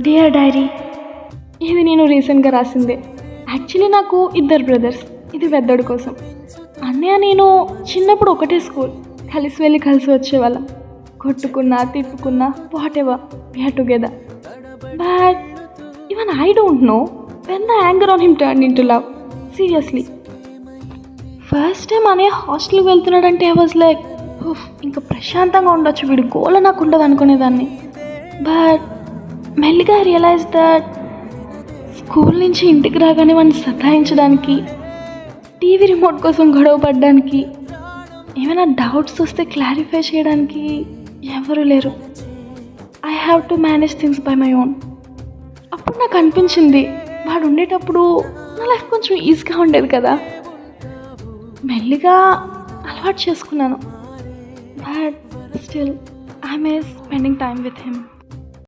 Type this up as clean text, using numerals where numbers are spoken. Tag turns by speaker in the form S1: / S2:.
S1: Dear dairy, ఇది నేను రీసెంట్గా రాసిందే. యాక్చువల్లీ నాకు 2 బ్రదర్స్. ఇది పెద్దోడి కోసం. అన్నయ్య నేను చిన్నప్పుడు ఒకటే స్కూల్, కలిసి వెళ్ళి కలిసి వచ్చేవాళ్ళం. కొట్టుకున్నా తిట్టుకున్నా whatever, we are together. But even I don't know when the anger on him turn into love. Seriously first time అనే హాస్టల్కి వెళ్తున్నాడంటే ఐ వాజ్ లైక్, ఇంకా ప్రశాంతంగా ఉండొచ్చు, వీడి గోల నాకు ఉండదు అనుకునేదాన్ని. బట్ మెల్లిగా రియలైజ్ దట్ స్కూల్ నుంచి ఇంటికి రాగానే వాడిని సతాయించడానికి, టీవీ రిమోట్ కోసం గొడవ పడడానికి, ఏమైనా డౌట్స్ వస్తే క్లారిఫై చేయడానికి ఎవరు లేరు. I have to manage things by my own. అప్పుడు నాకు అనిపించింది, వాడు ఉండేటప్పుడు నా లైఫ్ కొంచెం ఈజీగా ఉండేది కదా. మెల్లిగా అలవాటు చేసుకున్నాను. But still I miss spending time with him.